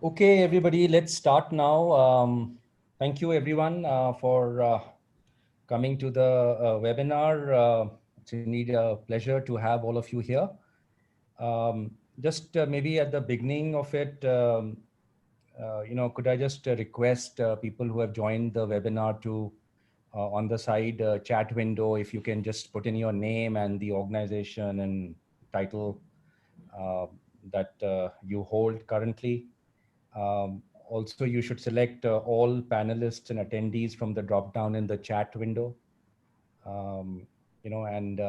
Okay, everybody, let's start now. Thank you, everyone, for coming to the webinar. It's indeed a pleasure to have all of you here. Just maybe at the beginning of it, could I just request people who have joined the webinar to, on the side chat window, if you can just put in your name and the organization and title uh, that you hold currently. Also, you should select all panelists and attendees from the drop down in the chat window. Um, and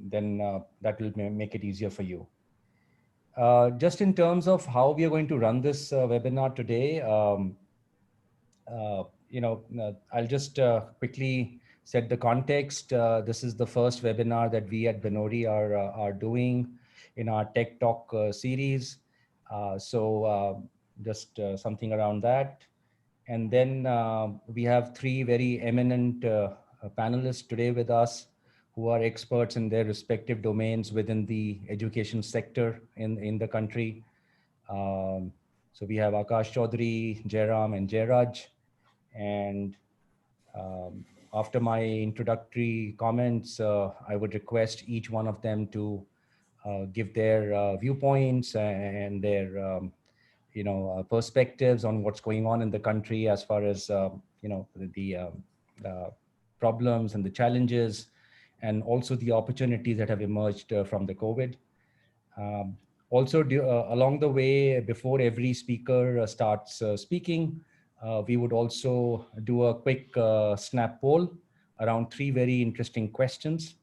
then that will make it easier for you. Just in terms of how we are going to run this webinar today, I'll just quickly set the context. This is the first webinar that we at Benori are doing in our Tech Talk series. So just something around that. And then we have three very eminent panelists today with us who are experts in their respective domains within the education sector in the country. Um, so we have Akash Chaudhary, Jairam, and Jairaj. And um, after my introductory comments, I would request each one of them to give their viewpoints and their perspectives on what's going on in the country as far as the problems and the challenges, and also the opportunities that have emerged from the COVID. Um, Also, along the way, before every speaker starts speaking, we would also do a quick snap poll around three very interesting questions.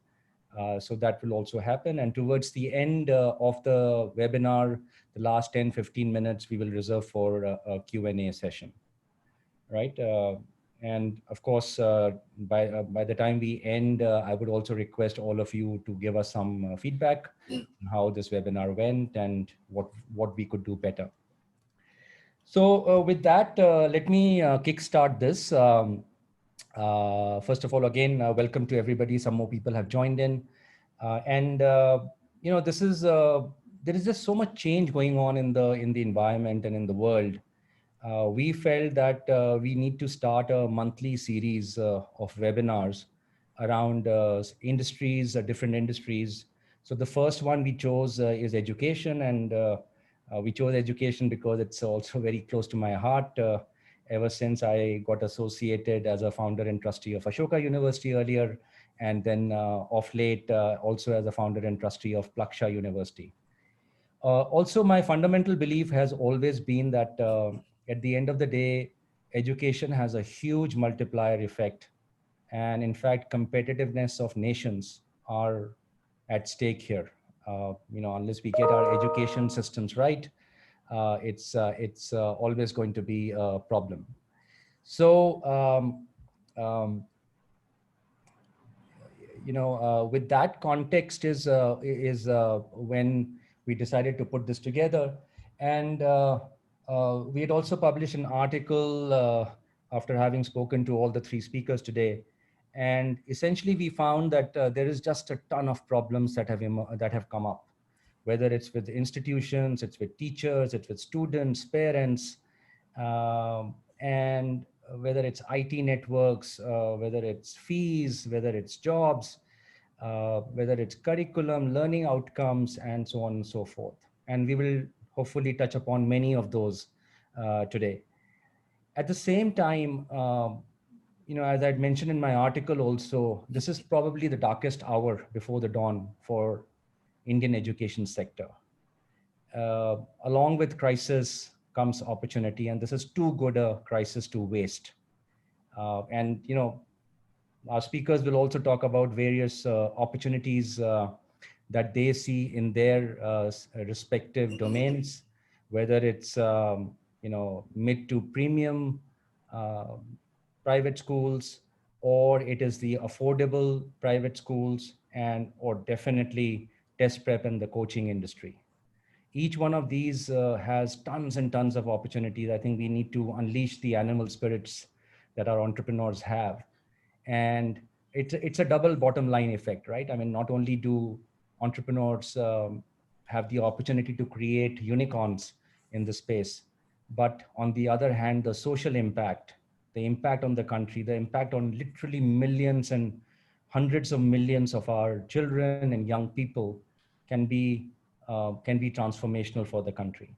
So that will also happen. And towards the end of the webinar, the last 10-15 minutes, we will reserve for a Q&A session, right? And of course, by the time we end, I would also request all of you to give us some feedback on how this webinar went and what we could do better. So with that, let me kickstart this. First of all, again, welcome to everybody. Some more people have joined in. And this is there is just so much change going on in the environment and in the world. We felt that we need to start a monthly series of webinars around industries, different industries. So the first one we chose is education, and we chose education because it's also very close to my heart. Ever since I got associated as a founder and trustee of Ashoka University earlier, and then of late also as a founder and trustee of Plaksha University. Also, my fundamental belief has always been that at the end of the day, education has a huge multiplier effect. And in fact, competitiveness of nations are at stake here. Unless we get our education systems right, it's always going to be a problem. So, with that context is when we decided to put this together. And we had also published an article after having spoken to all the three speakers today. And essentially, we found that there is just a ton of problems that have come up, whether it's with institutions, it's with teachers, it's with students, parents, and whether it's IT networks, whether it's fees, whether it's jobs, whether it's curriculum, learning outcomes, and so on and so forth. And we will hopefully touch upon many of those today. At the same time, as I'd mentioned in my article also, this is probably the darkest hour before the dawn for Indian education sector. Along with crisis comes opportunity, and this is too good a crisis to waste. And our speakers will also talk about various opportunities that they see in their respective domains, whether it's mid to premium uh, private schools, or it is the affordable private schools, and or definitely test prep and the coaching industry. Each one of these has tons and tons of opportunities. I think we need to unleash the animal spirits that our entrepreneurs have. And it's a double bottom line effect, right? I mean, not only do entrepreneurs have the opportunity to create unicorns in the space, But on the other hand, the social impact, the impact on the country, the impact on literally millions and hundreds of millions of our children and young people can be transformational for the country,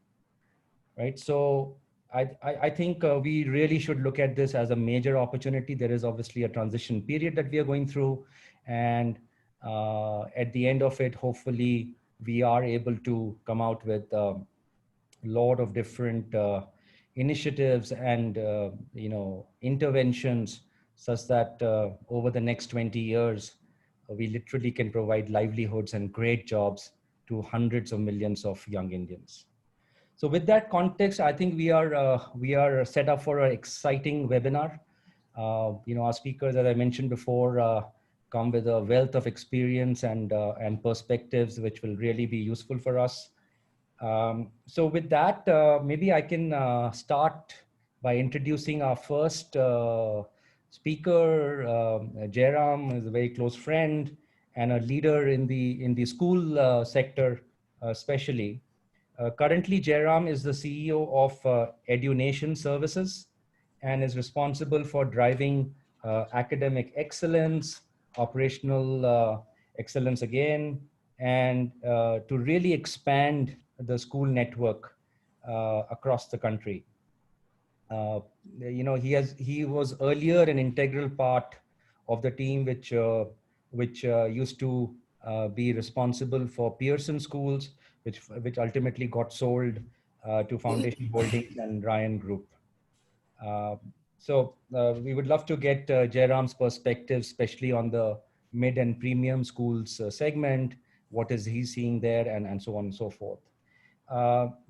right? So I think we really should look at this as a major opportunity. There is obviously a transition period that we are going through, and at the end of it, hopefully, we are able to come out with lot of different initiatives and interventions such that over the next 20 years we literally can provide livelihoods and great jobs to hundreds of millions of young Indians. So with that context, I think we are set up for an exciting webinar. Our speakers, as I mentioned before, come with a wealth of experience and perspectives which will really be useful for us. So with that, maybe I can start by introducing our first speaker. Jairam is a very close friend and a leader in the school sector, especially. Currently, Jairam is the CEO of EduNation Services and is responsible for driving academic excellence, operational excellence again, and to really expand the school network across the country. He was earlier an integral part of the team which used to be responsible for Pearson Schools, which ultimately got sold to Foundation Holdings and Ryan Group. We would love to get Jairam's perspective, especially on the mid and premium schools segment. What is he seeing there, and so on and so forth.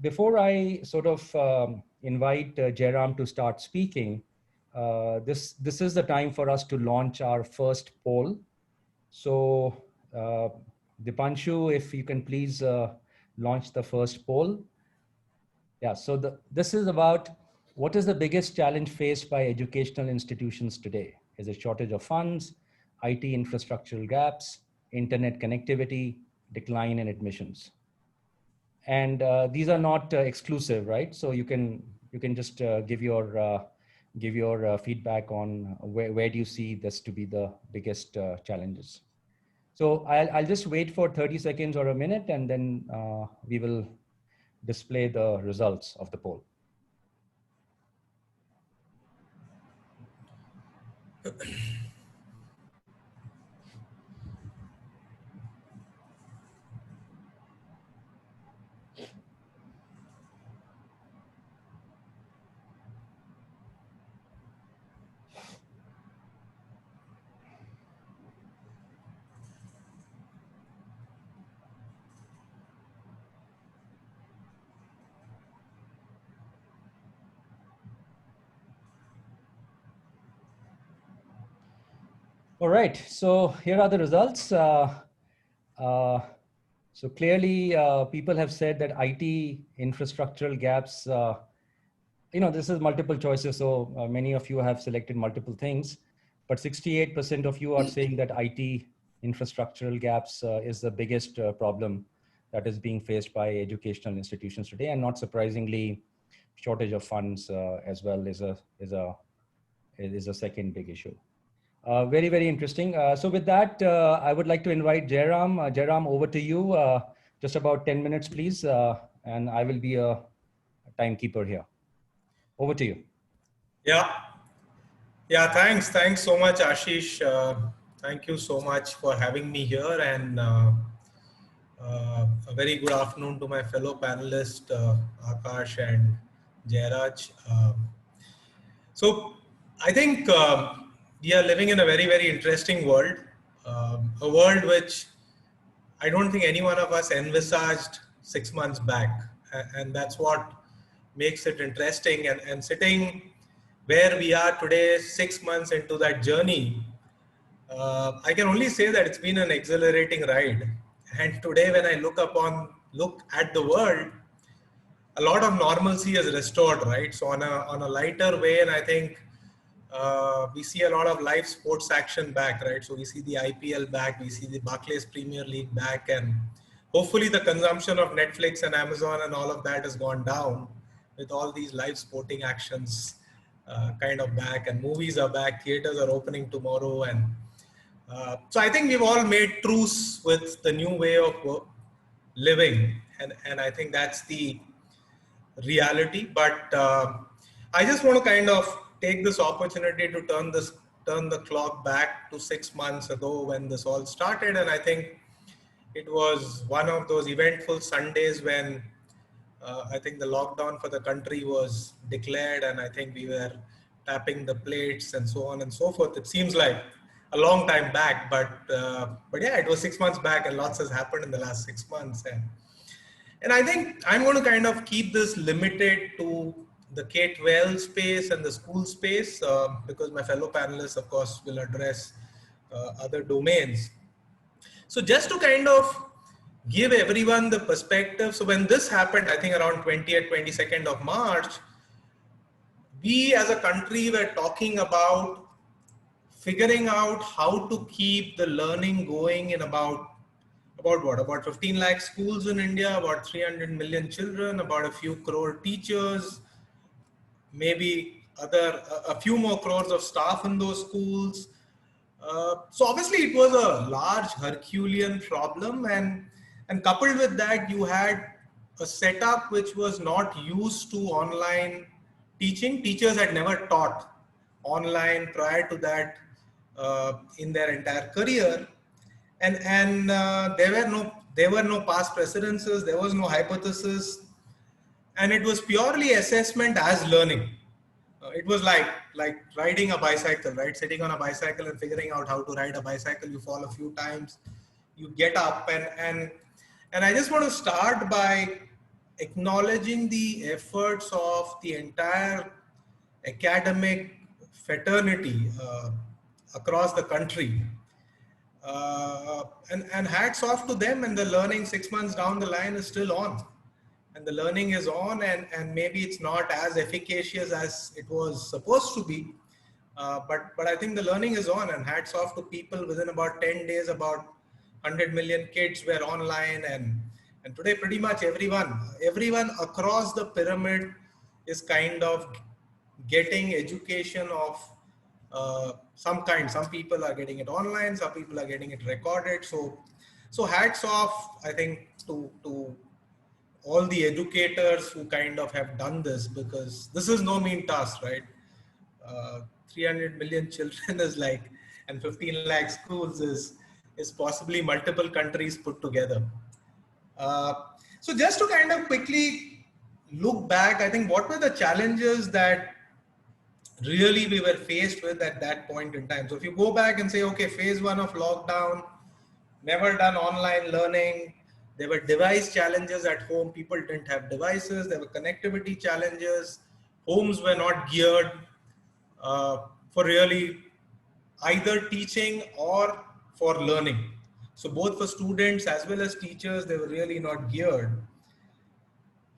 Before I sort of invite Jairam to start speaking, this is the time for us to launch our first poll. So Dipanshu, if you can please launch the first poll. Yeah, so this is about what is the biggest challenge faced by educational institutions today? Is it shortage of funds, IT infrastructural gaps, internet connectivity, decline in admissions? And these are not exclusive, right? So you can just give your feedback on where do you see this to be the biggest challenges. So I'll just wait for 30 seconds or a minute, and then we will display the results of the poll. All right, so here are the results. So clearly, people have said that IT infrastructural gaps, this is multiple choices, so many of you have selected multiple things, but 68% of you are saying that IT infrastructural gaps is the biggest problem that is being faced by educational institutions today, and not surprisingly, shortage of funds as well is a second big issue. Very, very interesting. So with that, I would like to invite Jairam. Jairam, over to you. Just about 10 minutes, please. And I will be a timekeeper here. Over to you. Yeah, thanks. Thanks so much, Ashish. Thank you so much for having me here, and a very good afternoon to my fellow panelists, Akash and Jairaj. So I think we are living in a very, very interesting world, a world which I don't think any one of us envisaged 6 months back. And that's what makes it interesting. And sitting where we are today, 6 months into that journey, I can only say that it's been an exhilarating ride. And today when I look at the world, a lot of normalcy is restored, right? So on a lighter vein, I think we see a lot of live sports action back, right? So we see the IPL back, we see the Barclays Premier League back, and hopefully the consumption of Netflix and Amazon and all of that has gone down, with all these live sporting actions kind of back, and movies are back, theaters are opening tomorrow. And so I think we've all made truce with the new way of living. And I think that's the reality. But I just want to kind of take this opportunity to turn the clock back to 6 months ago when this all started. And I think it was one of those eventful Sundays when I think the lockdown for the country was declared, and I think we were tapping the plates and so on and so forth. It seems like a long time back, but yeah, it was 6 months back, and lots has happened in the last 6 months. And I think I'm going to kind of keep this limited to the K-12 space and the school space, because my fellow panelists, of course, will address other domains. So just to kind of give everyone the perspective. So when this happened, I think around 20th, 22nd of March, we as a country were talking about figuring out how to keep the learning going in about 15 lakh schools in India, about 300 million children, about a few crore teachers, maybe a few more crores of staff in those schools. So obviously it was a large Herculean problem, and coupled with that, you had a setup which was not used to online teaching. Teachers had never taught online prior to that in their entire career, and there were no past precedences, there was no hypothesis, and it was purely assessment as learning. It was like riding a bicycle, right? Sitting on a bicycle and figuring out how to ride a bicycle. You fall a few times, you get up, and I just want to start by acknowledging the efforts of the entire academic fraternity across the country. And hats off to them, and the learning 6 months down the line is still on. And the learning is on, and maybe it's not as efficacious as it was supposed to be. But I think the learning is on, and hats off to people. Within about 10 days, about 100 million kids were online, and today pretty much everyone across the pyramid is kind of getting education of some kind. Some people are getting it online, some people are getting it recorded. So hats off, I think, to all the educators who kind of have done this, because this is no mean task, right? 300 million children is like, and 15 lakh schools is possibly multiple countries put together. So just to kind of quickly look back, I think what were the challenges that really we were faced with at that point in time? So if you go back and say, okay, phase 1 of lockdown, never done online learning. There were device challenges at home. People didn't have devices. There were connectivity challenges. Homes were not geared for really either teaching or for learning. So both for students as well as teachers, they were really not geared.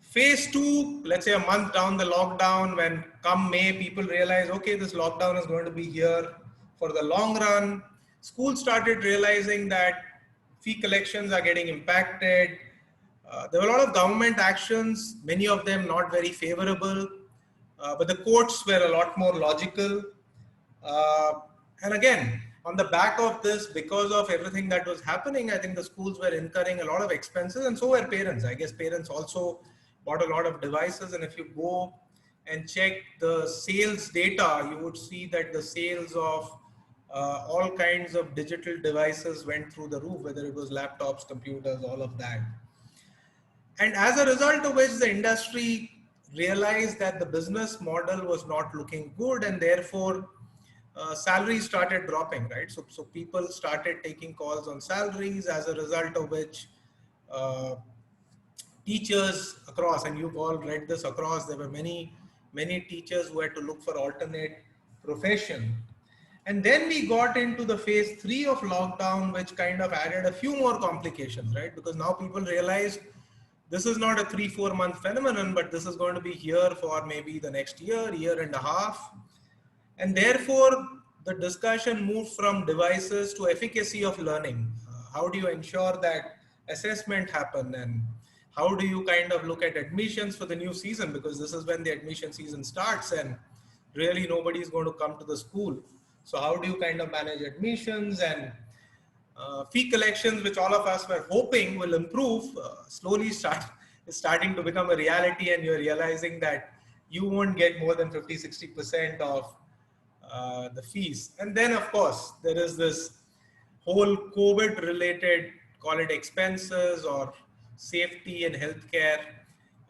Phase 2, let's say a month down the lockdown, when come May, people realize, okay, this lockdown is going to be here for the long run. Schools started realizing that fee collections are getting impacted. There were a lot of government actions, many of them not very favorable, but the courts were a lot more logical. And again, on the back of this, because of everything that was happening, I think the schools were incurring a lot of expenses, and so were parents. I guess parents also bought a lot of devices, and if you go and check the sales data, you would see that the sales of all kinds of digital devices went through the roof, whether it was laptops, computers, all of that. And as a result of which, the industry realized that the business model was not looking good, and therefore salaries started dropping, right? So people started taking calls on salaries, as a result of which teachers across, and you've all read this across, there were many teachers who had to look for alternate profession. And then we got into the phase 3 of lockdown, which kind of added a few more complications, right? Because now people realized this is not a 3-4 month phenomenon, but this is going to be here for maybe the next year and a half. And therefore, the discussion moved from devices to efficacy of learning. How do you ensure that assessment happen, and How do you kind of look at admissions for the new season? Because this is when the admission season starts and really nobody is going to come to the school. So how do you kind of manage admissions and fee collections, which all of us were hoping will improve, slowly is starting to become a reality, and you're realizing that you won't get more than 50-60% of the fees. And then, of course, there is this whole COVID related, call it expenses or safety and healthcare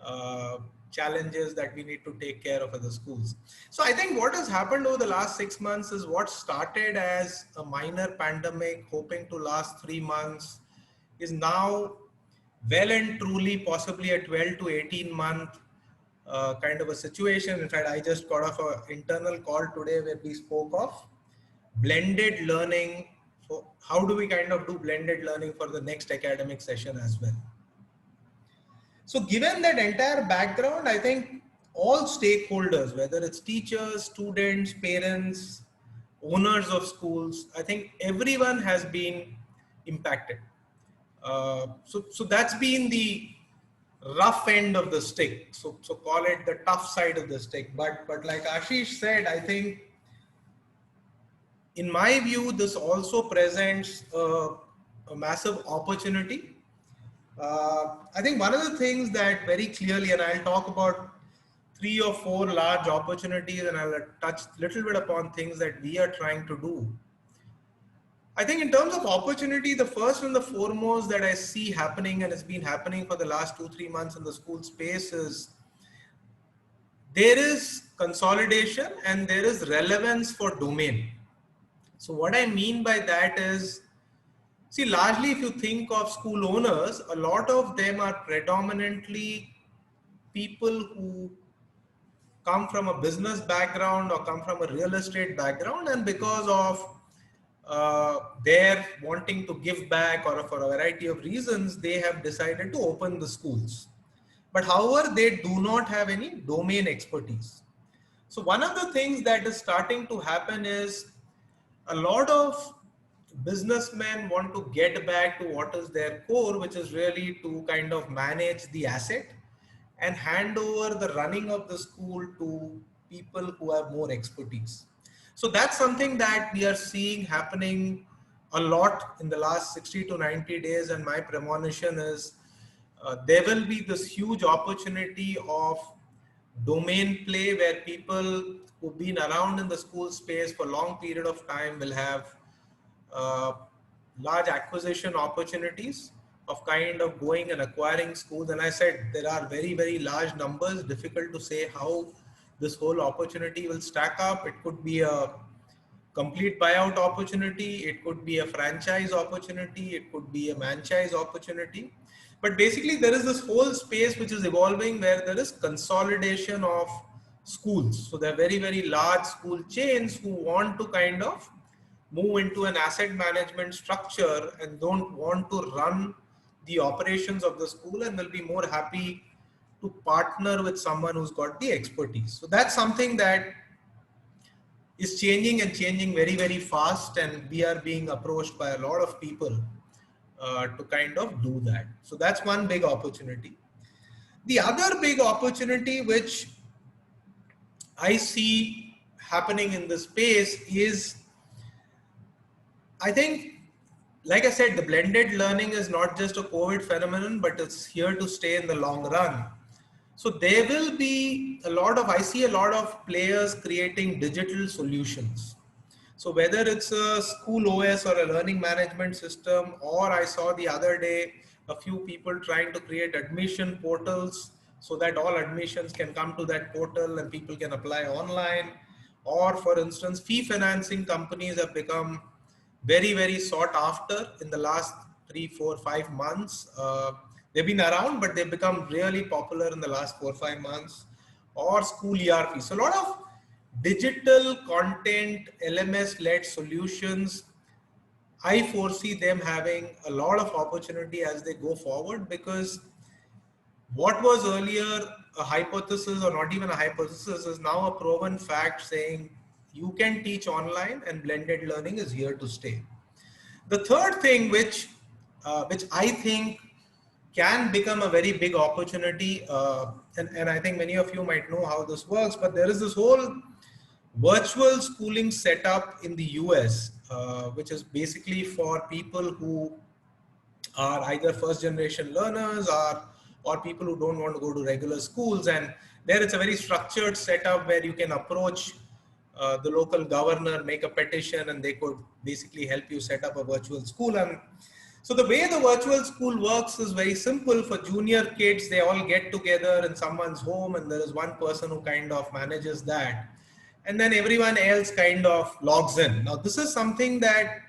uh, challenges that we need to take care of at the schools. So I think what has happened over the last 6 months is what started as a minor pandemic, hoping to last 3 months, is now well and truly possibly a 12 to 18 month kind of a situation. In fact, I just got off an internal call today where we spoke of blended learning. So how do we kind of do blended learning for the next academic session as well? So given that entire background, I think all stakeholders, whether it's teachers, students, parents, owners of schools, I think everyone has been impacted. So that's been the rough end of the stick. So call it the tough side of the stick. But like Ashish said, I think in my view, this also presents a massive opportunity. I think one of the things that very clearly, and I'll talk about 3 or 4 large opportunities, and I'll touch a little bit upon things that we are trying to do. I think in terms of opportunity, the first and the foremost that I see happening, and it's been happening for the last 2-3 months in the school space, is there is consolidation and there is relevance for domain. So what I mean by that is, see, largely if you think of school owners, a lot of them are predominantly people who come from a business background or come from a real estate background, and because of their wanting to give back or for a variety of reasons, they have decided to open the schools. But however, they do not have any domain expertise. So one of the things that is starting to happen is a lot of businessmen want to get back to what is their core, which is really to kind of manage the asset and hand over the running of the school to people who have more expertise. So that's something that we are seeing happening a lot in the last 60 to 90 days. And my premonition is there will be this huge opportunity of domain play where people who've been around in the school space for a long period of time will have uh, large acquisition opportunities of kind of going and acquiring schools. And I said there are very, very large numbers, difficult to say how this whole opportunity will stack up. It could be a complete buyout opportunity, it could be a franchise opportunity, it could be a franchise opportunity. But basically there is this whole space which is evolving where there is consolidation of schools. So there are very, very large school chains who want to kind of move into an asset management structure and don't want to run the operations of the school, and will be more happy to partner with someone who's got the expertise. So that's something that is changing and changing very, very fast, and we are being approached by a lot of people to kind of do that. So that's one big opportunity. The other big opportunity which I see happening in this space is, I think, like I said, the blended learning is not just a COVID phenomenon, but it's here to stay in the long run. So there will be a lot of, I see a lot of players creating digital solutions. So whether it's a school OS or a learning management system, or I saw the other day a few people trying to create admission portals so that all admissions can come to that portal and people can apply online. Or for instance, fee financing companies have become very, very sought after in the last 3, 4, 5 months. They've been around, but they've become really popular in the last 4, 5 months. Or school ERP. So a lot of digital content, LMS-led solutions, I foresee them having a lot of opportunity as they go forward, because what was earlier a hypothesis or not even a hypothesis is now a proven fact, saying you can teach online and blended learning is here to stay. The third thing which I think can become a very big opportunity. And I think many of you might know how this works, but there is this whole virtual schooling setup in the US, which is basically for people who are either first generation learners or people who don't want to go to regular schools. And there it's a very structured setup where you can approach the local governor, make a petition, and they could basically help you set up a virtual school. And so the way the virtual school works is very simple. For junior kids, they all get together in someone's home, and there is one person who kind of manages that. And then everyone else kind of logs in. Now, this is something that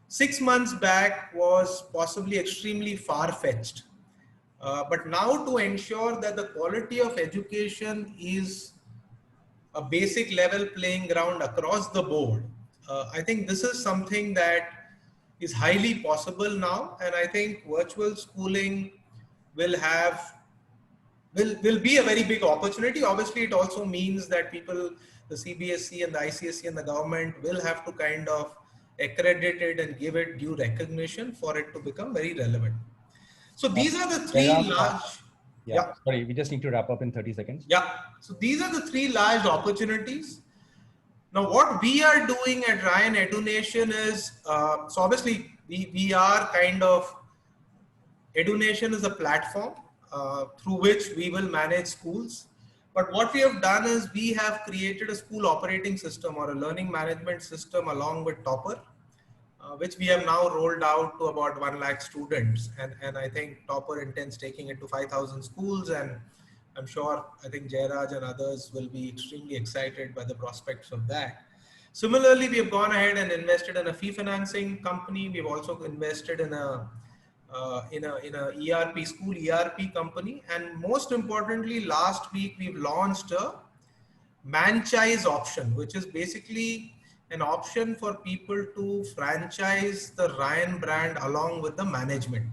6 months back was possibly extremely far-fetched. But now, to ensure that the quality of education is a basic level playing ground across the board, I think this is something that is highly possible now. And I think virtual schooling will be a very big opportunity. Obviously, it also means that people, the CBSE and the ICSE and the government will have to kind of accredit it and give it due recognition for it to become very relevant. So these are the three large. Yeah. Sorry, we just need to wrap up in 30 seconds. Yeah. So these are the three large opportunities. Now, what we are doing at Ryan EduNation is, so obviously we are kind of, EduNation is a platform through which we will manage schools. But what we have done is we have created a school operating system or a learning management system along with Topper, which we have now rolled out to about 1 lakh students. And I think Topper intends taking it to 5,000 schools. And I'm sure, I think Jairaj and others will be extremely excited by the prospects of that. Similarly, we have gone ahead and invested in a fee financing company. We've also invested in a ERP school ERP company. And most importantly, last week, we've launched a franchise option, which is basically an option for people to franchise the Ryan brand along with the management.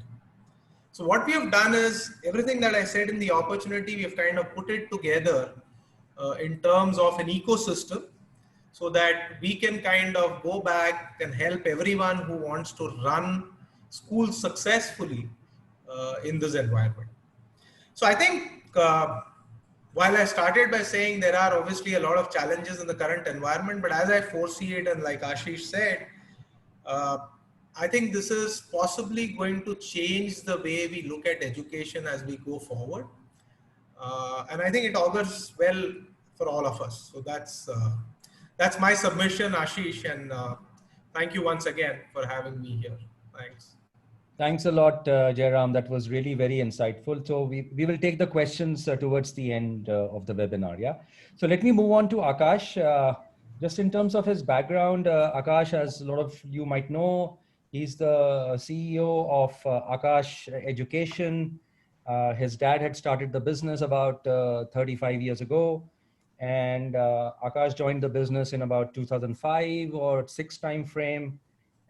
So what we have done is everything that I said in the opportunity, we have kind of put it together in terms of an ecosystem so that we can kind of go back and help everyone who wants to run schools successfully in this environment. So I think while I started by saying there are obviously a lot of challenges in the current environment, but as I foresee it, and like Ashish said, I think this is possibly going to change the way we look at education as we go forward. And I think it augurs well for all of us. So that's my submission, Ashish, and thank you once again for having me here. Thanks. Thanks a lot, Jairam. That was really very insightful. So we will take the questions towards the end of the webinar. Yeah. So let me move on to Akash. Just in terms of his background, Akash, as a lot of you might know, he's the CEO of Akash Education. His dad had started the business about 35 years ago. And Akash joined the business in about 2005 or 6 time frame.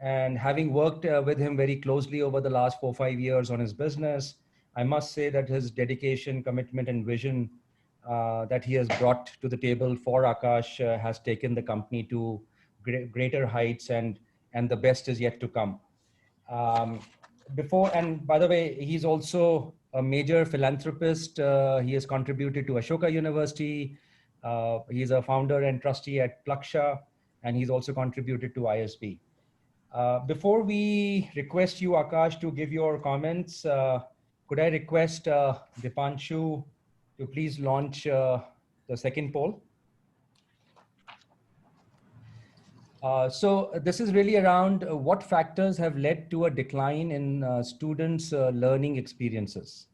And having worked with him very closely over the last 4 or 5 years on his business, I must say that his dedication, commitment, and vision that he has brought to the table for Akash has taken the company to greater heights, and the best is yet to come. And by the way, he's also a major philanthropist. He has contributed to Ashoka University. He's a founder and trustee at Plaksha, and he's also contributed to ISB. Before we request you, Akash, to give your comments, could I request Dipanshu to please launch the second poll? So this is really around what factors have led to a decline in students' learning experiences.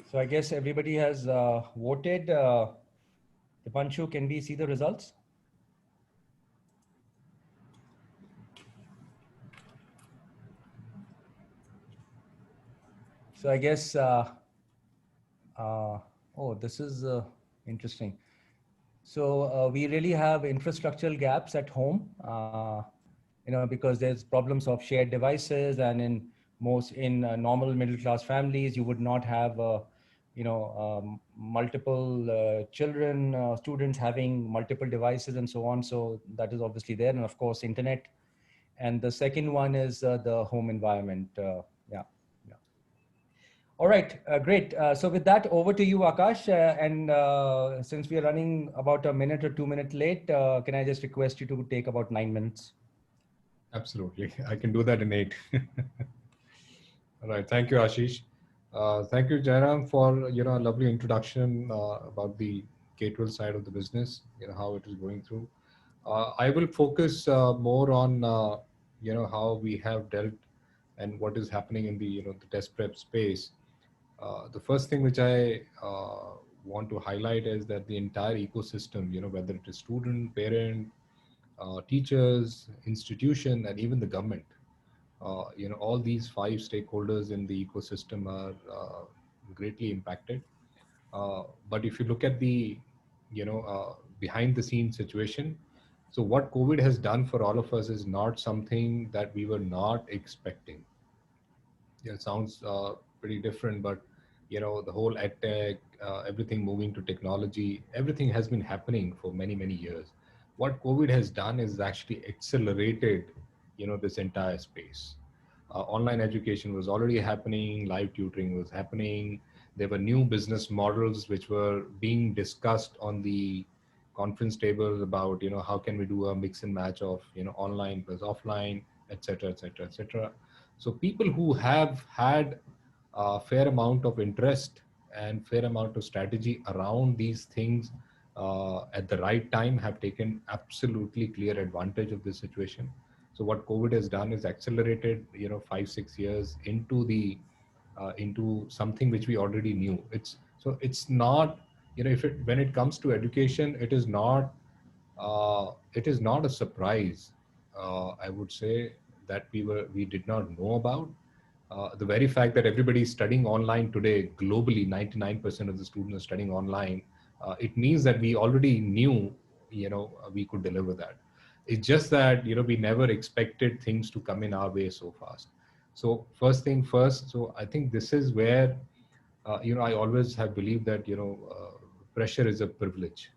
So I guess everybody has voted. Dipanshu, can we see the results? So I guess, oh, this is interesting. So we really have infrastructural gaps at home, because there's problems of shared devices, and in normal middle class families, you would not have, multiple children, students having multiple devices and so on. So that is obviously there, and of course, internet. And the second one is the home environment. Yeah. Yeah. All right, great. So with that, over to you, Akash. And since we are running about a minute or 2 minutes late, can I just request you to take about 9 minutes? Absolutely. I can do that in 8. All right. Thank you, Ashish. Thank you, Jairam, for a lovely introduction about the K-12 side of the business, how it is going through. I will focus more on how we have dealt and what is happening in the test prep space. The first thing which I want to highlight is that the entire ecosystem, whether it is student, parent, teachers, institution, and even the government, all these 5 stakeholders in the ecosystem are greatly impacted. But if you look at the, behind the scenes situation, so what COVID has done for all of us is not something that we were not expecting. Yeah, it sounds pretty different, but the whole edtech, everything moving to technology, everything has been happening for many, many years. What COVID has done is actually accelerated, this entire space. Online education was already happening, live tutoring was happening. There were new business models which were being discussed on the conference tables about, how can we do a mix and match of, online plus offline, et cetera, et cetera, et cetera. So people who have had a fair amount of interest and fair amount of strategy around these things at the right time have taken absolutely clear advantage of this situation. So what COVID has done is accelerated, 5-6 years into the into something which we already knew. It's not, if it when it comes to education, it is not a surprise. I would say that we did not know about. The very fact that everybody is studying online today globally, 99% of the students are studying online. It means that we already knew, we could deliver that. It's just that, we never expected things to come in our way so fast. So first thing first, so I think this is where, I always have believed that, pressure is a privilege.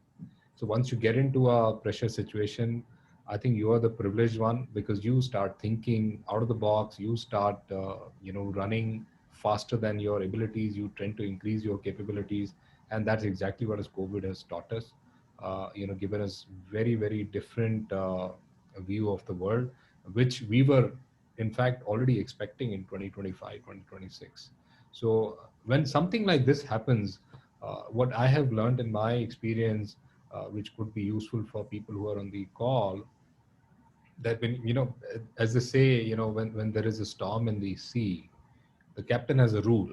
So once you get into a pressure situation, I think you are the privileged one because you start thinking out of the box. You start, running faster than your abilities. You tend to increase your capabilities, and that's exactly what COVID has taught us. Given us very, very different view of the world, which we were, in fact, already expecting in 2025, 2026. So when something like this happens, what I have learned in my experience, which could be useful for people who are on the call, that when, as they say, when there is a storm in the sea, the captain has a rule,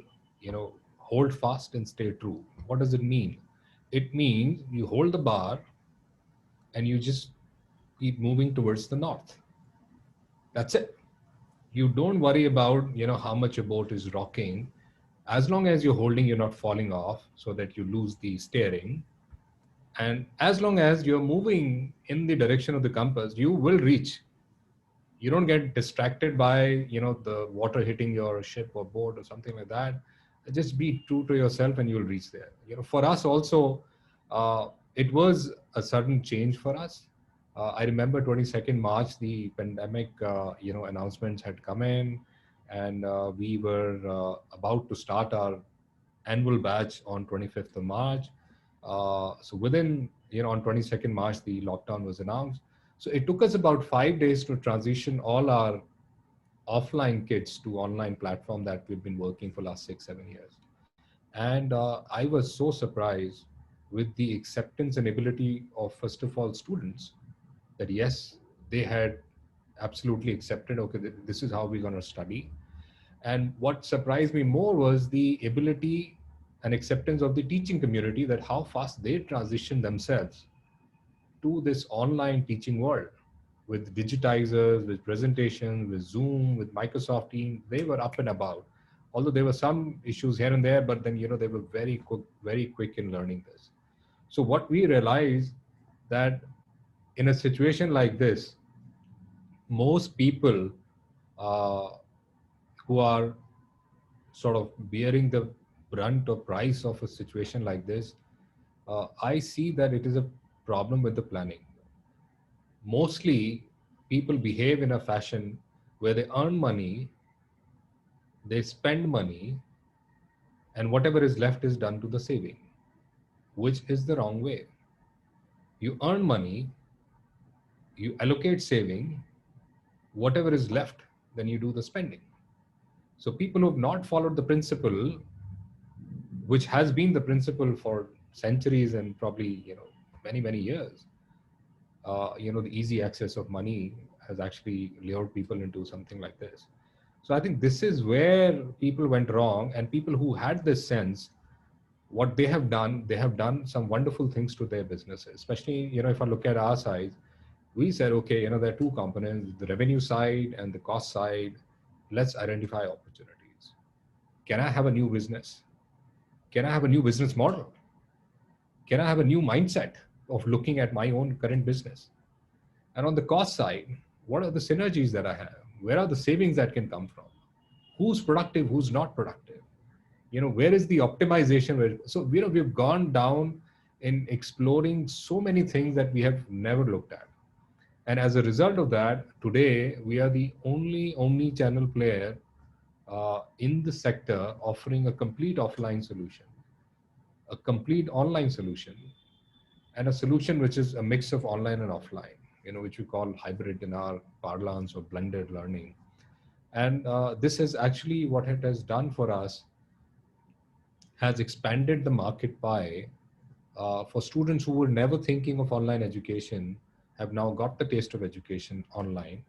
hold fast and stay true. What does it mean? It means you hold the bar and you just keep moving towards the north. That's it. You don't worry about, how much your boat is rocking. As long as you're holding, you're not falling off so that you lose the steering. And as long as you're moving in the direction of the compass, you will reach. You don't get distracted by, the water hitting your ship or boat or something like that. Just be true to yourself and you'll reach there. For us also, it was a sudden change for us. I remember 22nd March, the pandemic, announcements had come in, and we were about to start our annual batch on 25th of March. So within, on 22nd March, the lockdown was announced. So it took us about 5 days to transition all our offline kids to online platform that we've been working for last 6-7 years. And I was so surprised with the acceptance and ability of, first of all, students, that yes, they had absolutely accepted, okay, this is how we're going to study. And what surprised me more was the ability and acceptance of the teaching community, that how fast they transitioned themselves to this online teaching world with digitizers, with presentations, with Zoom, with Microsoft Teams. They were up and about. Although there were some issues here and there, but then, they were very quick in learning this. So what we realized that in a situation like this, most people uh, who are sort of bearing the brunt or price of a situation like this, I see that it is a problem with the planning. Mostly people behave in a fashion where they earn money, they spend money, and whatever is left is done to the saving, which is the wrong way. You earn money, you allocate saving, whatever is left, then you do the spending. So people who have not followed the principle, which has been the principle for centuries and probably, many years, the easy access of money has actually lured people into something like this. So I think this is where people went wrong, and people who had this sense, what they have done some wonderful things to their businesses. Especially, if I look at our side, we said, okay, there are two components, the revenue side and the cost side. Let's identify opportunities. Can I have a new business? Can I have a new business model? Can I have a new mindset of looking at my own current business? And on the cost side, what are the synergies that I have? Where are the savings that can come from? Who's productive? Who's not productive? Where is the optimization? So, we've gone down in exploring so many things that we have never looked at. And as a result of that, today we are the only omni-channel player in the sector offering a complete offline solution, a complete online solution, and a solution which is a mix of online and offline, which we call hybrid in our parlance, or blended learning. And this is actually what it has done for us, has expanded the market pie for students who were never thinking of online education, have now got the taste of education online,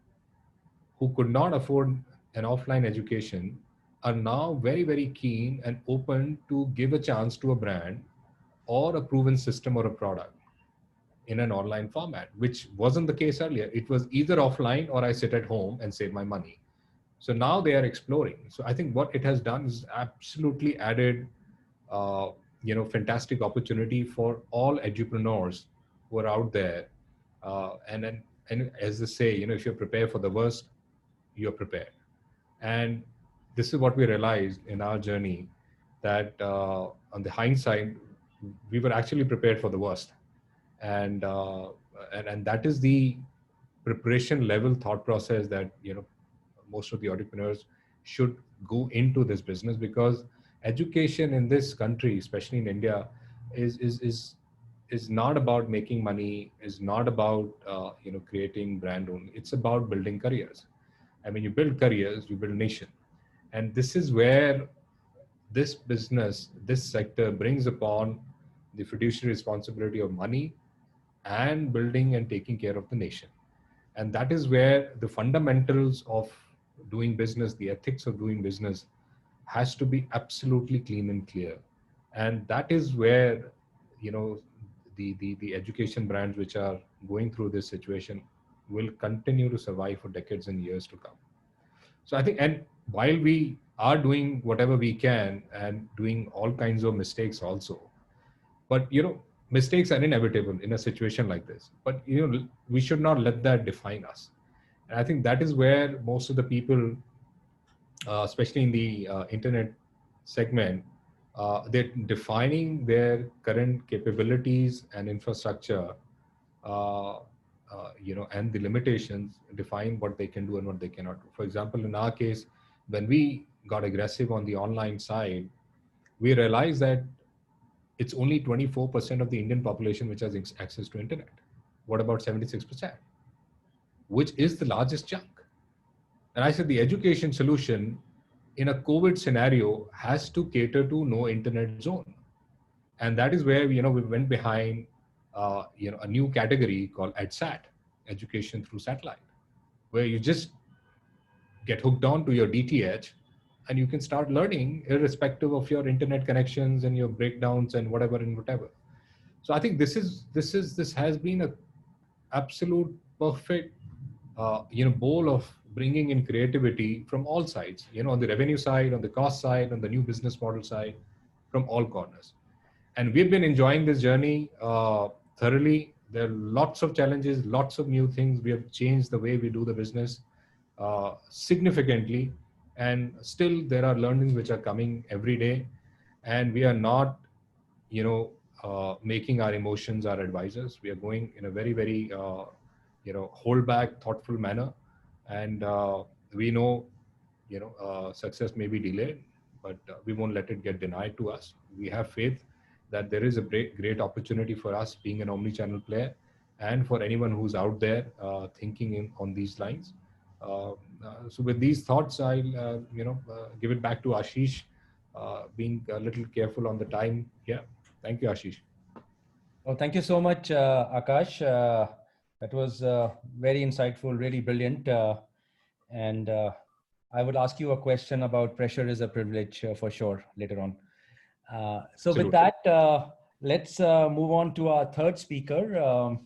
who could not afford an offline education, are now very, very keen and open to give a chance to a brand or a proven system or a product in an online format, which wasn't the case earlier. It was either offline or I sit at home and save my money. So now they are exploring. So I think what it has done is absolutely added, fantastic opportunity for all edupreneurs who are out there. And as they say, if you're prepared for the worst, you're prepared. And this is what we realized in our journey, that on the hindsight, we were actually prepared for the worst. And that is the preparation level thought process that, most of the entrepreneurs should go into this business, because education in this country, especially in India, is not about making money, is not about creating brand only. It's about building careers. I mean, you build careers, you build nation. And this is where this business, this sector brings upon the fiduciary responsibility of money and building and taking care of the nation. And that is where the fundamentals of doing business, the ethics of doing business, has to be absolutely clean and clear. And that is where, the education brands which are going through this situation will continue to survive for decades and years to come. So I think, and while we are doing whatever we can and doing all kinds of mistakes also, but mistakes are inevitable in a situation like this, but we should not let that define us. And I think that is where most of the people, especially in the internet segment, they're defining their current capabilities and infrastructure, and the limitations define what they can do and what they cannot do. For example, in our case, when we got aggressive on the online side, we realized that it's only 24% of the Indian population which has access to internet. What about 76%? Which is the largest chunk? And I said the education solution in a COVID scenario has to cater to no internet zone. And that is where, we went behind, a new category called EdSat, education through satellite, where you just get hooked on to your DTH and you can start learning irrespective of your internet connections and your breakdowns and whatever and whatever. So I think this has been a absolute perfect bowl of bringing in creativity from all sides, on the revenue side, on the cost side, on the new business model side, from all corners. And we've been enjoying this journey thoroughly. There are lots of challenges, lots of new things. We have changed the way we do the business significantly. And still there are learnings which are coming every day. And we are not, making our emotions our advisors. We are going in a very, very, hold back, thoughtful manner. And we know, success may be delayed, but we won't let it get denied to us. We have faith that there is a great opportunity for us being an omni-channel player, and for anyone who's out there thinking on these lines. So with these thoughts, I'll give it back to Ashish, being a little careful on the time. Yeah, thank you, Ashish. Well, thank you so much, Akash. That was very insightful, really brilliant. And I would ask you a question about pressure is a privilege for sure later on. So Absolutely. with that, let's move on to our third speaker.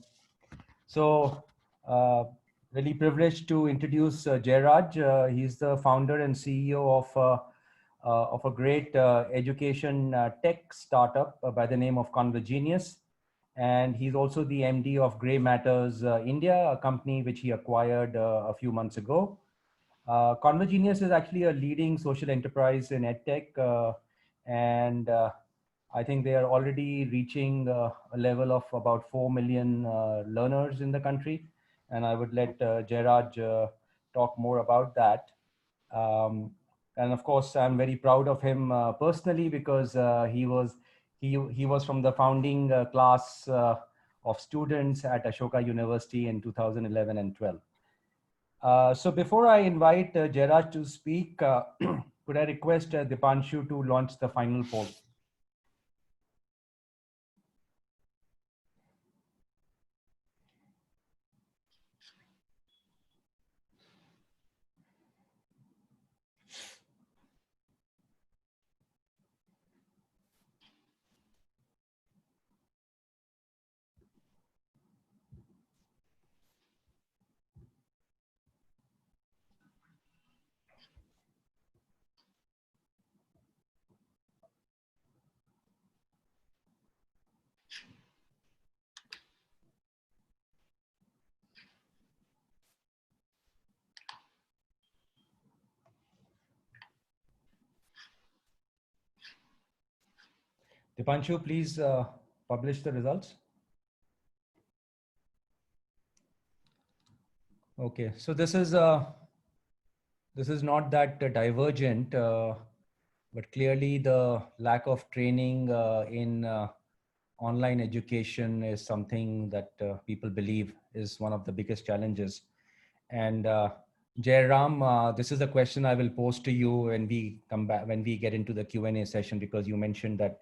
Really privileged to introduce Jairaj. He's the founder and CEO of a great education tech startup by the name of Convergenius. And he's also the MD of Grey Matters India, a company which he acquired a few months ago. Convergenius is actually a leading social enterprise in EdTech, and I think they are already reaching a level of about 4 million learners in the country. And I would let Jairaj talk more about that. And of course, I'm very proud of him personally, because he was from the founding class of students at Ashoka University in 2011 and 12. So before I invite Jairaj to speak, could I request Dipanshu to launch the final poll? Dipanshu, please publish the results. Okay, so this is not that divergent, but clearly the lack of training in online education is something that people believe is one of the biggest challenges. And Jairam, this is a question I will pose to you when we come back, when we get into the Q&A session, because you mentioned that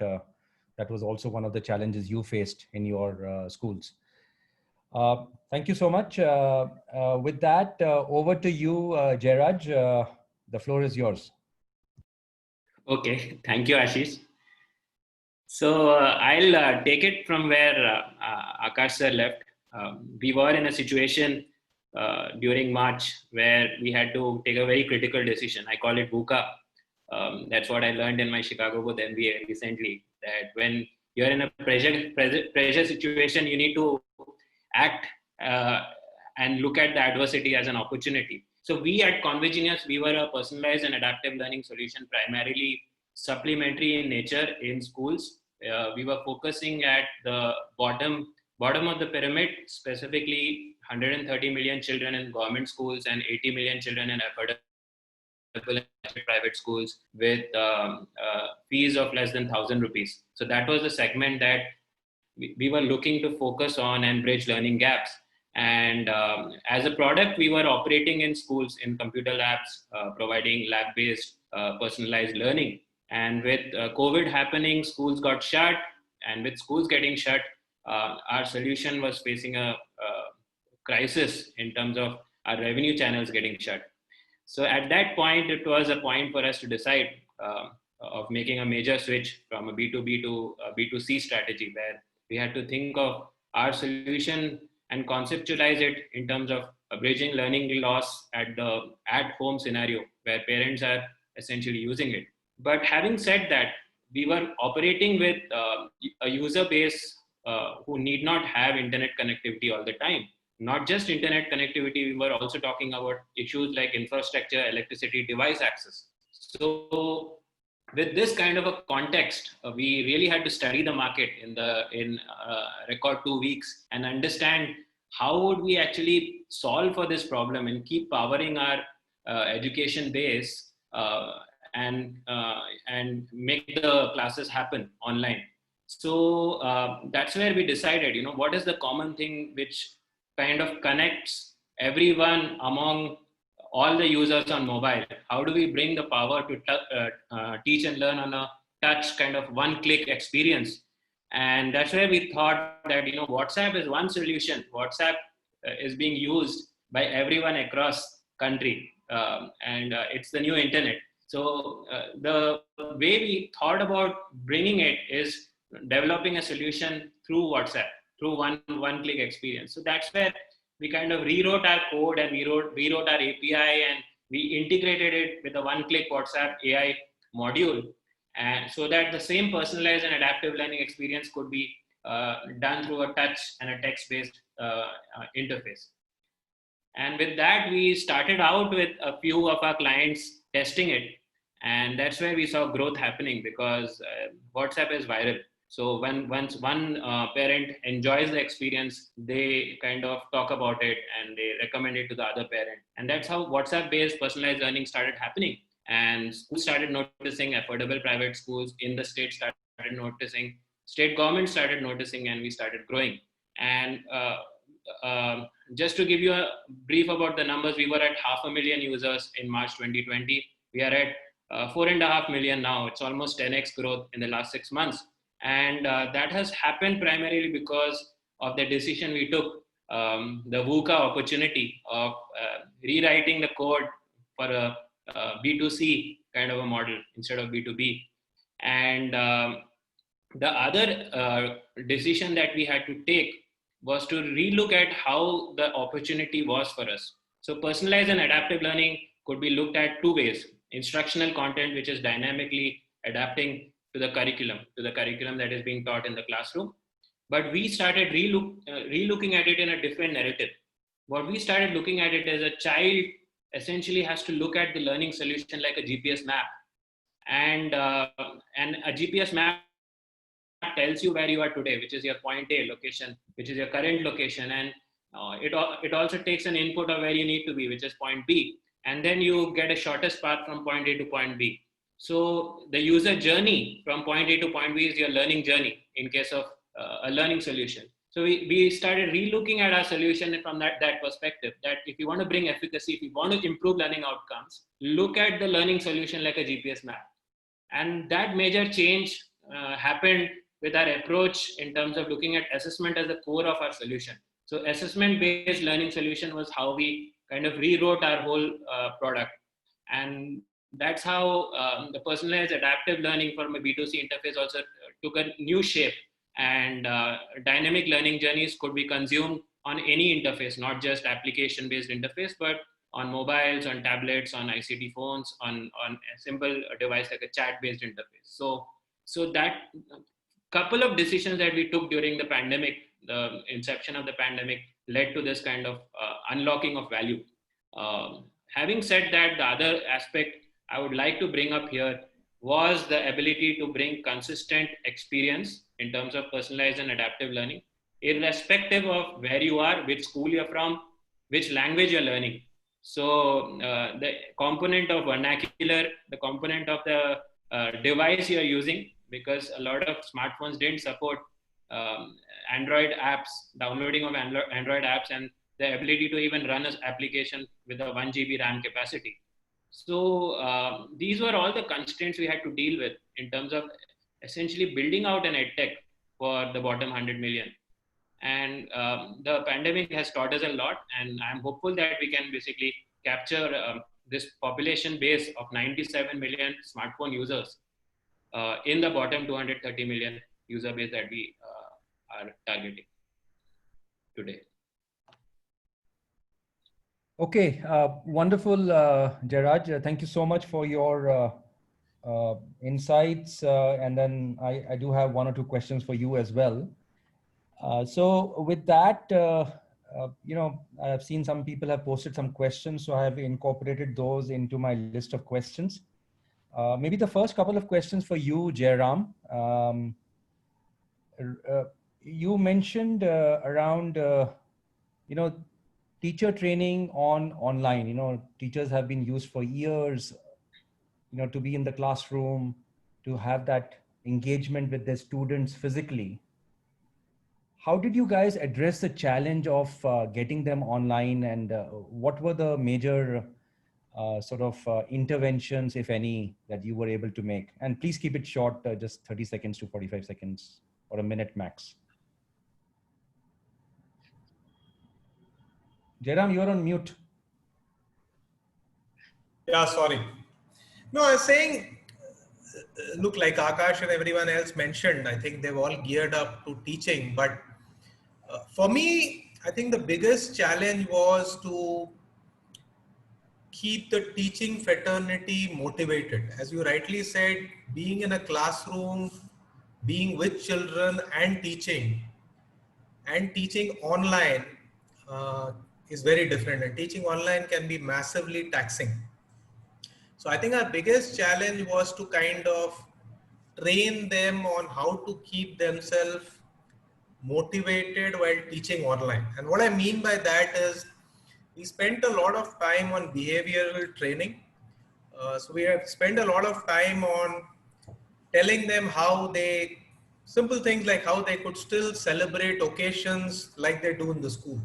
that was also one of the challenges you faced in your schools. Thank you so much. With that, over to you, Jairaj. The floor is yours. Okay, thank you, Ashish. So I'll take it from where Akash sir left. We were in a situation during March where we had to take a very critical decision. I call it VUCA. That's what I learned in my Chicago Booth MBA recently, that when you're in a pressure situation, you need to act and look at the adversity as an opportunity. So we at Convergenius, we were a personalized and adaptive learning solution, primarily supplementary in nature in schools. We were focusing at the bottom of the pyramid, specifically 130 million children in government schools and 80 million children in affordable private schools with fees of less than 1,000 rupees. So that was the segment that we were looking to focus on and bridge learning gaps. And as a product, we were operating in schools in computer labs, providing lab-based personalized learning. And with COVID happening, schools got shut. And with schools getting shut, our solution was facing a crisis in terms of our revenue channels getting shut. So at that point, it was a point for us to decide of making a major switch from a B2B to a B2C strategy, where we had to think of our solution and conceptualize it in terms of bridging learning loss at the at-home scenario where parents are essentially using it. But having said that, we were operating with a user base who need not have internet connectivity all the time. Not just internet connectivity, we were also talking about issues like infrastructure, electricity, device access. So with this kind of a context, we really had to study the market in record 2 weeks and understand how would we actually solve for this problem and keep powering our education base and make the classes happen online. So that's where we decided, what is the common thing which kind of connects everyone among all the users on mobile? How do we bring the power to teach and learn on a touch kind of one-click experience? And that's where we thought that, WhatsApp is one solution. WhatsApp is being used by everyone across country, and it's the new internet. So the way we thought about bringing it is developing a solution through WhatsApp, through one-click experience. So that's where we kind of rewrote our code and we rewrote our API, and we integrated it with a one-click WhatsApp AI module, and so that the same personalized and adaptive learning experience could be done through a touch and a text-based interface. And with that, we started out with a few of our clients testing it, and that's where we saw growth happening, because WhatsApp is viral. So once one parent enjoys the experience, they kind of talk about it and they recommend it to the other parent. And that's how WhatsApp-based personalized learning started happening. And schools started noticing, affordable private schools in the state started noticing, state government started noticing, and we started growing. And just to give you a brief about the numbers, we were at 500,000 users in March 2020. We are at 4.5 million now. It's almost 10x growth in the last 6 months. And that has happened primarily because of the decision we took, the VUCA opportunity of rewriting the code for a B2C kind of a model instead of B2B. And the other decision that we had to take was to relook at how the opportunity was for us. So personalized and adaptive learning could be looked at two ways: instructional content, which is dynamically adapting to the curriculum that is being taught in the classroom. But we started relooking at it in a different narrative. What we started looking at it as a child essentially has to look at the learning solution like a GPS map. And a GPS map tells you where you are today, which is your point A location, which is your current location. And it also takes an input of where you need to be, which is point B. And then you get a shortest path from point A to point B. So the user journey from point A to point B is your learning journey in case of a learning solution. So we started relooking at our solution from that perspective, that if you want to bring efficacy, if you want to improve learning outcomes, look at the learning solution like a GPS map. And that major change happened with our approach in terms of looking at assessment as the core of our solution. So assessment-based learning solution was how we kind of rewrote our whole product. And that's how the personalized adaptive learning from a B2C interface also took a new shape. And dynamic learning journeys could be consumed on any interface, not just application-based interface, but on mobiles, on tablets, on ICT phones, on a simple device like a chat-based interface. So that couple of decisions that we took during the pandemic, the inception of the pandemic, led to this kind of unlocking of value. Having said that, the other aspect I would like to bring up here was the ability to bring consistent experience in terms of personalized and adaptive learning, irrespective of where you are, which school you're from, which language you're learning. So the component of vernacular, the component of the device you're using, because a lot of smartphones didn't support Android apps, downloading of Android apps, and the ability to even run an application with a 1 GB RAM capacity. So these were all the constraints we had to deal with in terms of essentially building out an edtech for the bottom 100 million. And the pandemic has taught us a lot, and I'm hopeful that we can basically capture this population base of 97 million smartphone users in the bottom 230 million user base that we are targeting today. Okay, wonderful, Jairaj. Thank you so much for your insights. And then I do have one or two questions for you as well. So with that, I've seen some people have posted some questions, so I have incorporated those into my list of questions. Maybe the first couple of questions for you, Jairam. You mentioned around, teacher training online. Teachers have been used for years, to be in the classroom, to have that engagement with their students physically. How did you guys address the challenge of getting them online, and what were the major interventions, if any, that you were able to make? And please keep it short, just 30 seconds to 45 seconds or a minute max. Jairam, you're on mute. Yeah, sorry. No, I was saying, look, like Akash and everyone else mentioned, I think they've all geared up to teaching. But for me, I think the biggest challenge was to keep the teaching fraternity motivated. As you rightly said, being in a classroom, being with children and teaching online is very different. And teaching online can be massively taxing. So I think our biggest challenge was to kind of train them on how to keep themselves motivated while teaching online. And what I mean by that is we spent a lot of time on behavioral training. So we have spent a lot of time on telling them simple things like how they could still celebrate occasions like they do in the school.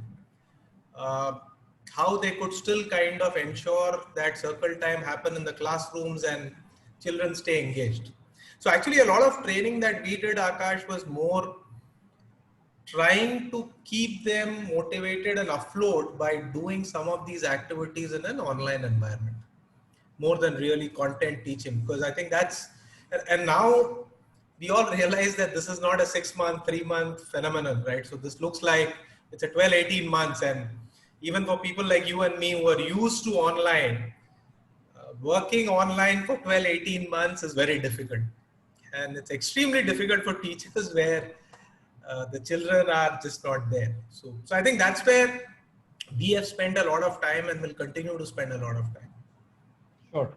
How they could still kind of ensure that circle time happen in the classrooms and children stay engaged. So actually a lot of training that we did, Akash, was more trying to keep them motivated and afloat by doing some of these activities in an online environment, more than really content teaching. Because I think and now we all realize that this is not a 6-month, 3-month phenomenon, right? So this looks like it's a 12, 18 months. And even for people like you and me who are used to online, working online for 12, 18 months is very difficult. And it's extremely difficult for teachers where the children are just not there. So I think that's where we have spent a lot of time and will continue to spend a lot of time. Sure.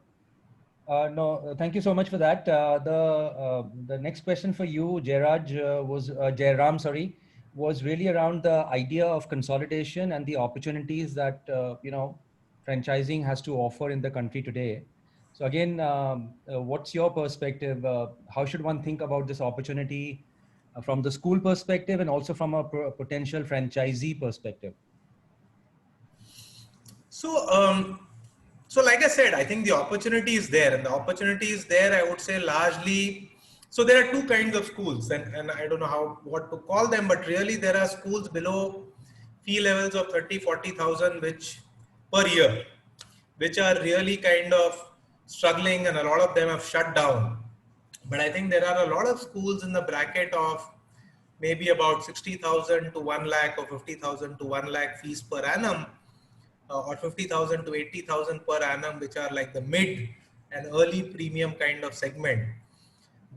No, thank you so much for that. The next question for you, Jairam, sorry, was really around the idea of consolidation and the opportunities that franchising has to offer in the country today. So again, what's your perspective? How should one think about this opportunity from the school perspective and also from a potential franchisee perspective? So like I said, I think the opportunity is there, and the opportunity is there, I would say largely. So there are two kinds of schools, and I don't know what to call them, but really there are schools below fee levels of 30, 40,000 per year, which are really kind of struggling, and a lot of them have shut down. But I think there are a lot of schools in the bracket of maybe about 60,000 to 1 lakh or 50,000 to 1 lakh fees per annum, or 50,000 to 80,000 per annum, which are like the mid and early premium kind of segment.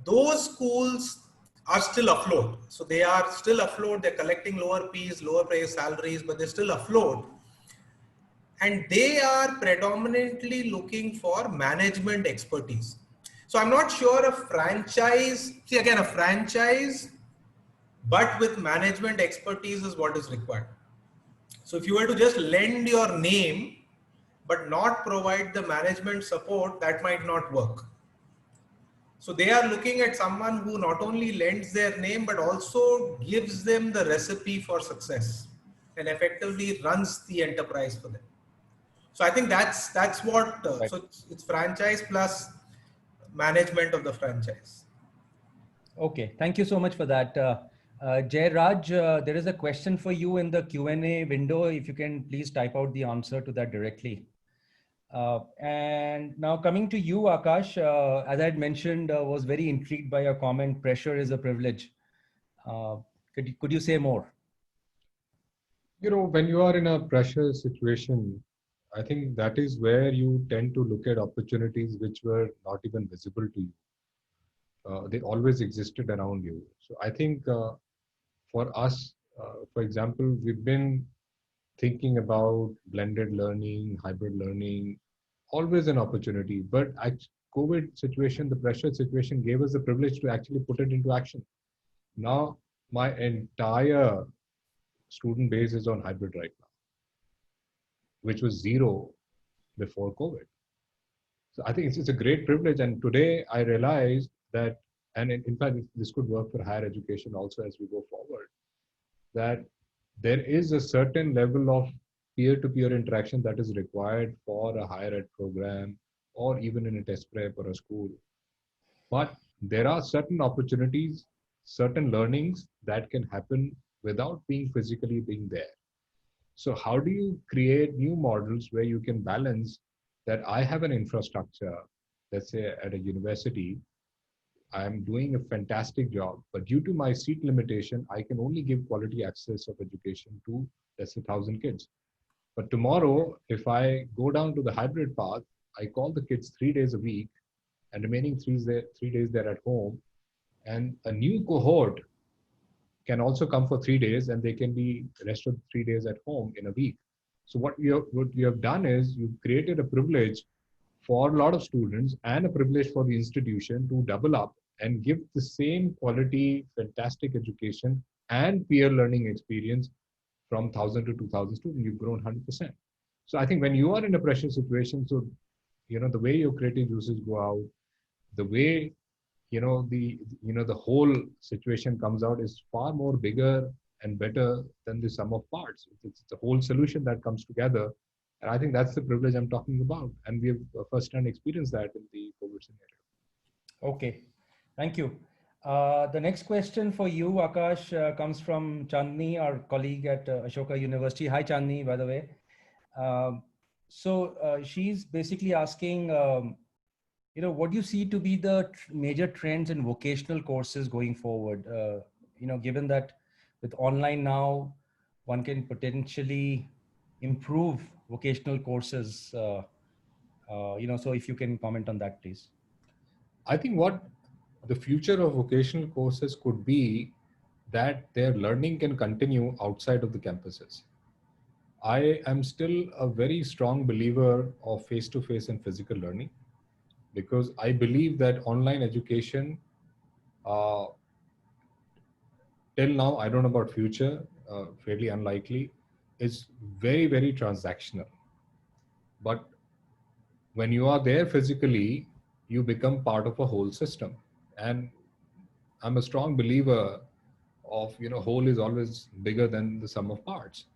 Those schools are still afloat. So they are still afloat. They're collecting lower fees, lower price salaries, but they're still afloat. And they are predominantly looking for management expertise. So I'm not sure a franchise, but with management expertise is what is required. So if you were to just lend your name, but not provide the management support, that might not work. So they are looking at someone who not only lends their name, but also gives them the recipe for success and effectively runs the enterprise for them. So I think that's what, Right. So it's franchise plus management of the franchise. Okay, thank you so much for that. Jairaj, there is a question for you in the Q&A window. If you can please type out the answer to that directly. And now coming to you, Akash, as I had mentioned, was very intrigued by your comment, pressure is a privilege. Could you say more? When you are in a pressure situation, I think that is where you tend to look at opportunities which were not even visible to you. They always existed around you. So I think for us, for example, we've been thinking about blended learning, hybrid learning, always an opportunity. But COVID situation, the pressure situation gave us the privilege to actually put it into action. Now, my entire student base is on hybrid right now, which was zero before COVID. So I think it's a great privilege. And today I realized that, and in fact, this could work for higher education also as we go forward, that there is a certain level of peer-to-peer interaction that is required for a higher ed program or even in a test prep or a school. But there are certain opportunities, certain learnings that can happen without being physically being there. So how do you create new models where you can balance that I have an infrastructure, let's say at a university, I'm doing a fantastic job, but due to my seat limitation, I can only give quality access of education to, let's say, 1,000 kids. But tomorrow, if I go down to the hybrid path, I call the kids 3 days a week, and remaining 3 days they're at home, and a new cohort can also come for 3 days, and they can be the rest of the 3 days at home in a week. So what you have done is you've created a privilege for a lot of students and a privilege for the institution to double up and give the same quality, fantastic education and peer learning experience from 1,000 to 2,000 students. You've grown 100%. So I think when you are in a pressure situation, so the way your creative juices go out, the way the whole situation comes out is far more bigger and better than the sum of parts. It's a whole solution that comes together. And I think that's the privilege I'm talking about. And we have first-hand experienced that in the COVID scenario. Okay, thank you. The next question for you, Akash, comes from Chandni, our colleague at Ashoka University. Hi, Chandni, by the way. So she's basically asking, what do you see to be the major trends in vocational courses going forward? Given that with online now, one can potentially improve vocational courses. So if you can comment on that, please. I think what the future of vocational courses could be that their learning can continue outside of the campuses. I am still a very strong believer of face-to-face and physical learning, because I believe that online education, till now, I don't know about future, fairly unlikely, is very, very transactional. But when you are there physically, you become part of a whole system. And I'm a strong believer of, whole is always bigger than the sum of parts.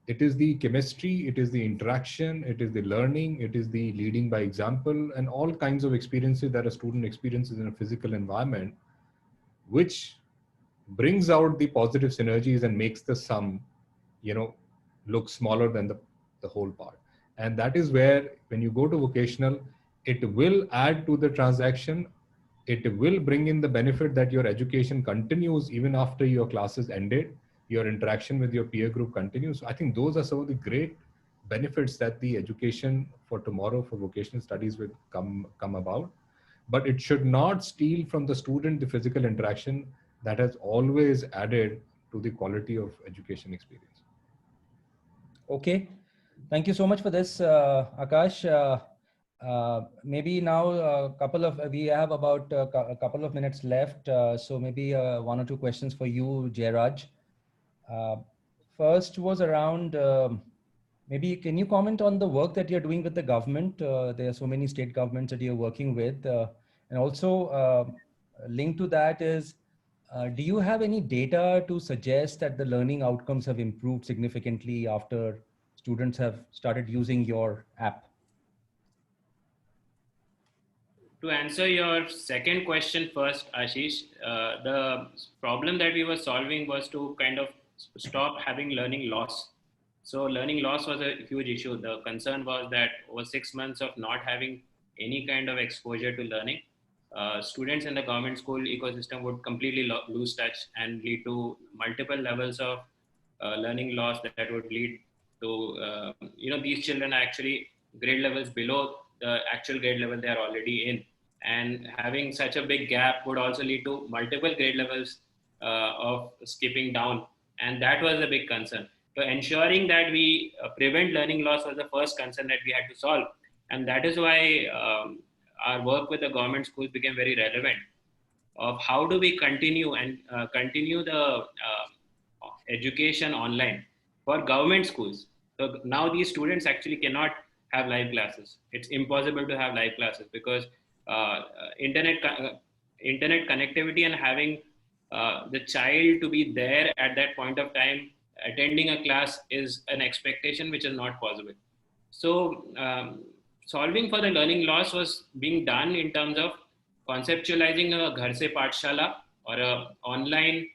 It is the chemistry, it is the interaction, it is the learning, it is the leading by example, and all kinds of experiences that a student experiences in a physical environment, which brings out the positive synergies and makes the sum, look smaller than the whole part. And that is where, when you go to vocational, it will add to the transaction. It will bring in the benefit that your education continues even after your classes ended. Your interaction with your peer group continues. I think those are some of the great benefits that the education for tomorrow for vocational studies will come about. But it should not steal from the student the physical interaction that has always added to the quality of education experience. Okay, thank you so much for this, Akash. Maybe now we have about a couple of minutes left. So maybe one or two questions for you, Jayraj. First was around, maybe can you comment on the work that you're doing with the government? There are so many state governments that you're working with. And also linked to that is, do you have any data to suggest that the learning outcomes have improved significantly after students have started using your app? To answer your second question first, Ashish, the problem that we were solving was to kind of stop having learning loss. So learning loss was a huge issue. The concern was that over 6 months of not having any kind of exposure to learning, students in the government school ecosystem would completely lose touch and lead to multiple levels of learning loss that would lead So, these children are actually grade levels below the actual grade level they are already in. And having such a big gap would also lead to multiple grade levels of skipping down. And that was a big concern. So ensuring that we prevent learning loss was the first concern that we had to solve. And that is why our work with the government schools became very relevant, of how do we continue and continue the education online for government schools. So now these students actually cannot have live classes. It's impossible to have live classes because internet connectivity and having the child to be there at that point of time attending a class is an expectation which is not possible. So solving for the learning loss was being done in terms of conceptualizing a Ghar Se Pathshala or a online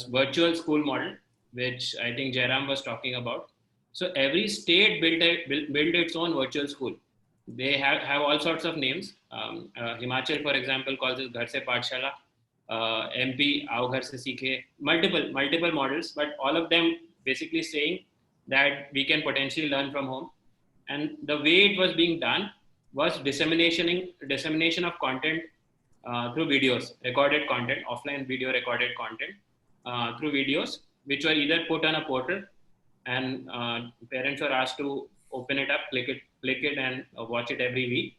virtual school model, which I think Jairam was talking about. So every state built its own virtual school. They have all sorts of names. Himachal, for example, calls it Ghar Se Pathshala. MP, Aao Ghar Se Seekhe, multiple models, but all of them basically saying that we can potentially learn from home. And the way it was being done was dissemination of content through videos, recorded content, offline video recorded content through videos, which were either put on a portal and parents were asked to open it up, click it and watch it every week,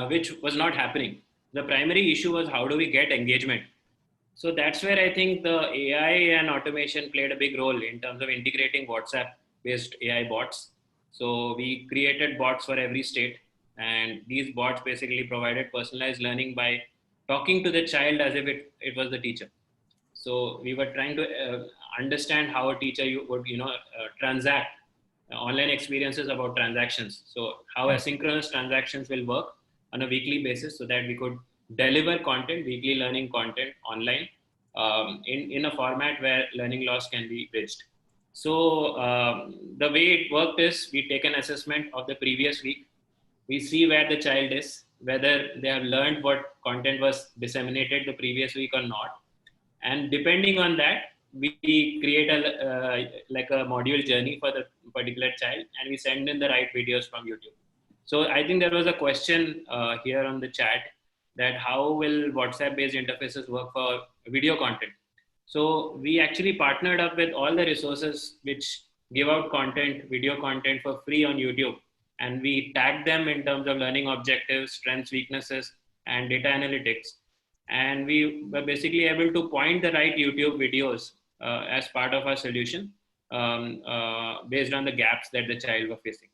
which was not happening. The primary issue was how do we get engagement? So that's where I think the AI and automation played a big role in terms of integrating WhatsApp-based AI bots. So we created bots for every state, and these bots basically provided personalized learning by talking to the child as if it was the teacher. So we were trying to understand how a teacher would transact online experiences about transactions. So how asynchronous transactions will work on a weekly basis so that we could deliver content, weekly learning content online in a format where learning loss can be bridged. So the way it worked is we take an assessment of the previous week. We see where the child is, whether they have learned what content was disseminated the previous week or not. And depending on that, we create like a module journey for the particular child, and we send in the right videos from YouTube. So I think there was a question here on the chat that how will WhatsApp-based interfaces work for video content? So we actually partnered up with all the resources which give out content, video content for free on YouTube. And we tag them in terms of learning objectives, strengths, weaknesses, and data analytics. And we were basically able to point the right YouTube videos as part of our solution based on the gaps that the child was facing.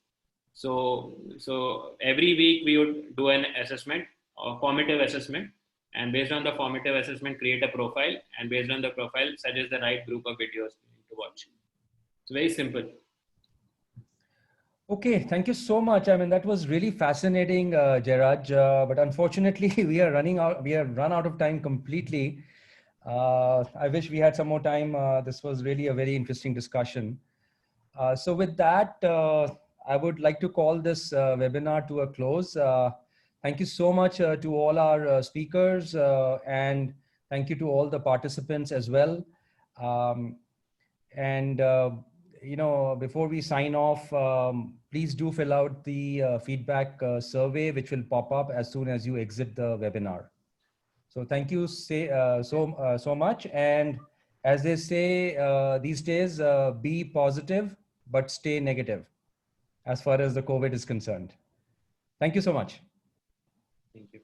So every week we would do an assessment, a formative assessment, and based on the formative assessment, create a profile, and based on the profile, suggest the right group of videos to watch. It's very simple. Okay, thank you so much. I mean, that was really fascinating, Jairaj. But unfortunately, we are running out. We have run out of time completely. I wish we had some more time. This was really a very interesting discussion. So with that, I would like to call this webinar to a close. Thank you so much to all our speakers, and thank you to all the participants as well. Before we sign off, please do fill out the feedback survey, which will pop up as soon as you exit the webinar. So thank you so much. And as they say these days, be positive, but stay negative as far as the COVID is concerned. Thank you so much. Thank you.